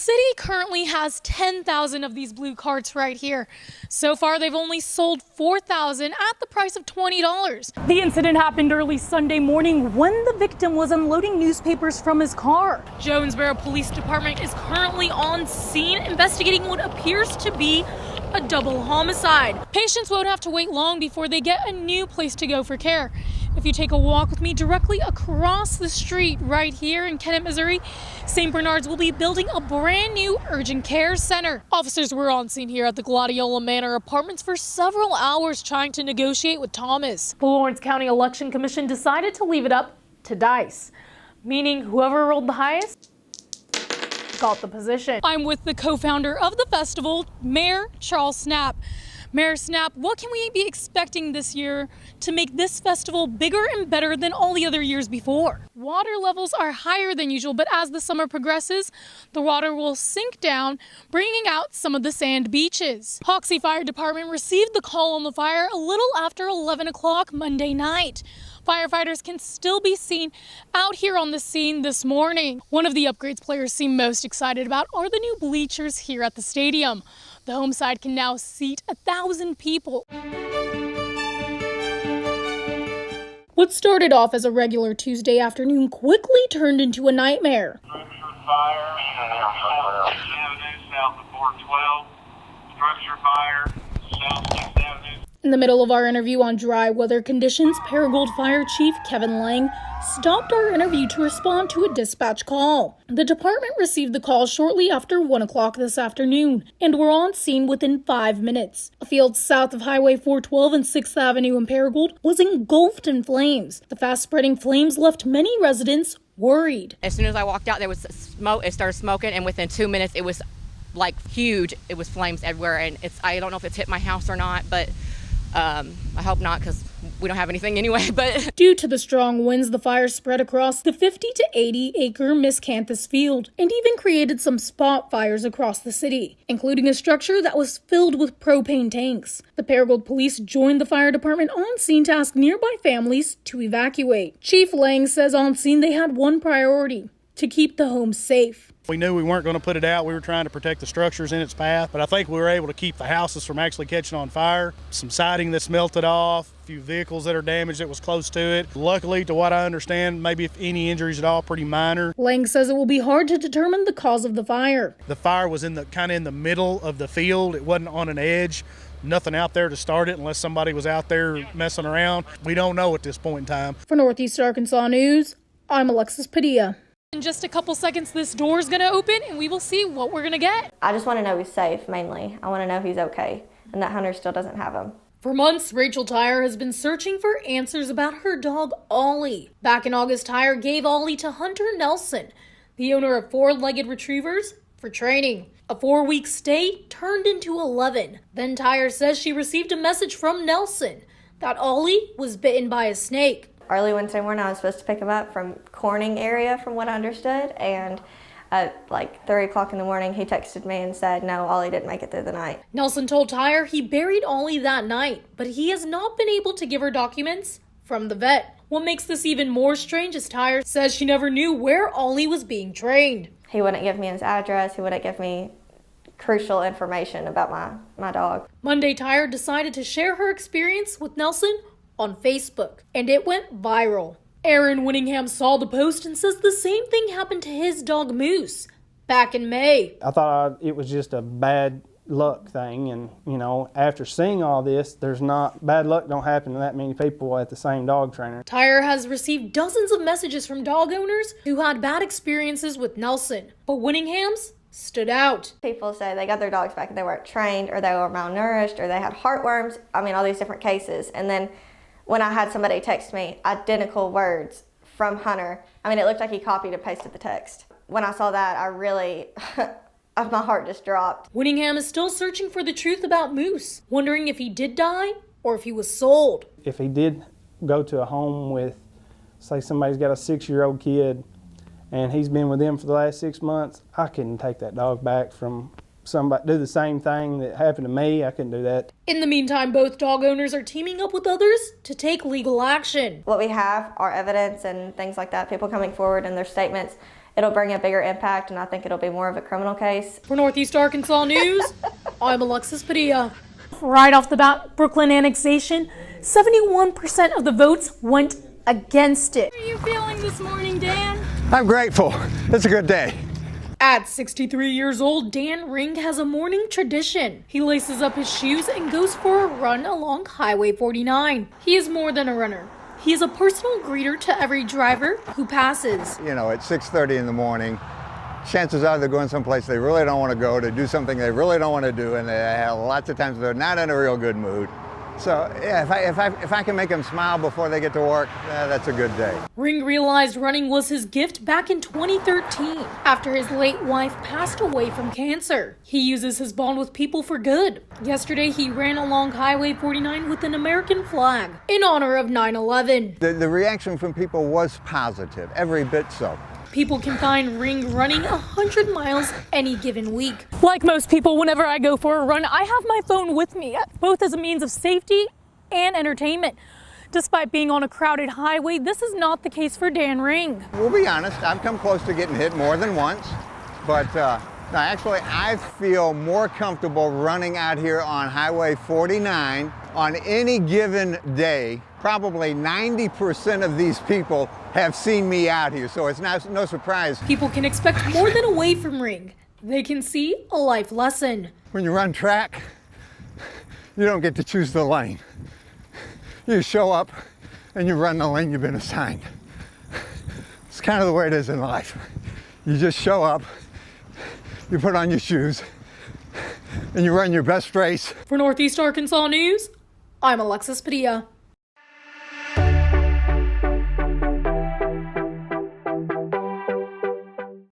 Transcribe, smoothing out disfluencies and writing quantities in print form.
city currently has 10,000 of these blue carts right here. So far, they've only sold 4,000 at the price of $20. The incident happened early Sunday morning when the victim was unloading newspapers from his car. Jonesboro Police Department is currently on scene investigating what appears to be a double homicide. Patients won't have to wait long before they get a new place to go for care. If you take a walk with me directly across the street right here in Kennett, Missouri, St. Bernard's will be building a brand new urgent care center. Officers were on scene here at the Gladiola Manor Apartments for several hours trying to negotiate with Thomas. The Lawrence County Election Commission decided to leave it up to dice, meaning whoever rolled the highest got the position. I'm with the co-founder of the festival, Mayor Charles Snap. Mayor Snap, what can we be expecting this year to make this festival bigger and better than all the other years before? Water levels are higher than usual, but as the summer progresses, the water will sink down, bringing out some of the sand beaches. Hoxie Fire Department received the call on the fire a little after 11 o'clock Monday night. Firefighters can still be seen out here on the scene this morning. One of the upgrades players seem most excited about are the new bleachers here at the stadium. The home side can now seat 1,000 people. What started off as a regular Tuesday afternoon quickly turned into a nightmare. Fire, Avenue, south of 412. Structure fire, south 6th Avenue. In the middle of our interview on dry weather conditions, Paragould Fire Chief Kevin Lang stopped our interview to respond to a dispatch call. The department received the call shortly after 1 o'clock this afternoon and were on scene within 5 minutes. A field south of Highway 412 and 6th Avenue in Paragould was engulfed in flames. The fast-spreading flames left many residents worried. As soon as I walked out, there was smoke. It started smoking, and within 2 minutes, it was like huge. It was flames everywhere, and I don't know if it's hit my house or not, but I hope not, because we don't have anything anyway. But due to the strong winds, the fire spread across the 50 to 80 acre Miscanthus field and even created some spot fires across the city, including a structure that was filled with propane tanks. The Paragould police joined the fire department on scene to ask nearby families to evacuate. Chief Lang says on scene they had one priority: to keep the home safe. We knew we weren't going to put it out. We were trying to protect the structures in its path, but I think we were able to keep the houses from actually catching on fire. Some siding that's melted off, a few vehicles that are damaged that was close to it. Luckily, to what I understand, maybe if any injuries at all, pretty minor. Lang says it will be hard to determine the cause of the fire. The fire was kind of in the middle of the field. It wasn't on an edge. Nothing out there to start it unless somebody was out there messing around. We don't know at this point in time. For Northeast Arkansas News, I'm Alexis Padilla. In just a couple seconds, this door is going to open and we will see what we're going to get. I just want to know he's safe, mainly. I want to know he's okay and that Hunter still doesn't have him. For months, Rachel Tyre has been searching for answers about her dog, Ollie. Back in August, Tyre gave Ollie to Hunter Nelson, the owner of 4-legged retrievers, for training. A 4-week stay turned into 11. Then Tyre says she received a message from Nelson that Ollie was bitten by a snake. Early Wednesday morning, I was supposed to pick him up from Corning area, from what I understood, and at like 3 o'clock in the morning, he texted me and said, no, Ollie didn't make it through the night. Nelson told Tyre he buried Ollie that night, but he has not been able to give her documents from the vet. What makes this even more strange is Tyre says she never knew where Ollie was being trained. He wouldn't give me his address. He wouldn't give me crucial information about my dog. Monday, Tyre decided to share her experience with Nelson on Facebook, and it went viral. Aaron Winningham saw the post and says the same thing happened to his dog Moose back in May. I thought it was just a bad luck thing, and after seeing all this, bad luck don't happen to that many people at the same dog trainer. Tyre has received dozens of messages from dog owners who had bad experiences with Nelson, but Winningham's stood out. People say they got their dogs back and they weren't trained, or they were malnourished, or they had heartworms. All these different cases. And then when I had somebody text me identical words from Hunter, it looked like he copied and pasted the text. When I saw that, I really, my heart just dropped. Winningham is still searching for the truth about Moose, wondering if he did die or if he was sold. If he did go to a home with, say somebody's got a 6-year-old kid and he's been with them for the last 6 months, I couldn't take that dog back from somebody, do the same thing that happened to me. I couldn't do that. In the meantime, both dog owners are teaming up with others to take legal action. What we have are evidence and things like that, people coming forward in their statements, it'll bring a bigger impact, and I think it'll be more of a criminal case. For Northeast Arkansas News, I'm Alexis Padilla. Right off the bat, Brooklyn annexation, 71% of the votes went against it. How are you feeling this morning, Dan? I'm grateful. It's a good day. At 63 years old, Dan Ring has a morning tradition. He laces up his shoes and goes for a run along Highway 49. He is more than a runner. He is a personal greeter to every driver who passes. You know, at 6:30 in the morning, chances are they're going someplace they really don't want to go, to do something they really don't want to do, and they have lots of times they're not in a real good mood. So yeah, if I can make them smile before they get to work, that's a good day. Ring realized running was his gift back in 2013 after his late wife passed away from cancer. He uses his bond with people for good. Yesterday, he ran along Highway 49 with an American flag in honor of 9/11. The reaction from people was positive, every bit so. People can find Ring running 100 miles any given week. Like most people, whenever I go for a run, I have my phone with me, both as a means of safety and entertainment. Despite being on a crowded highway, this is not the case for Dan Ring. We'll be honest, I've come close to getting hit more than once, but no, actually I feel more comfortable running out here on Highway 49 on any given day. Probably 90% of these people have seen me out here, so it's no surprise. People can expect more than a wave from Ring. They can see a life lesson. When you run track, you don't get to choose the lane. You show up and you run the lane you've been assigned. It's kind of the way it is in life. You just show up, you put on your shoes, and you run your best race. For Northeast Arkansas News, I'm Alexis Padilla.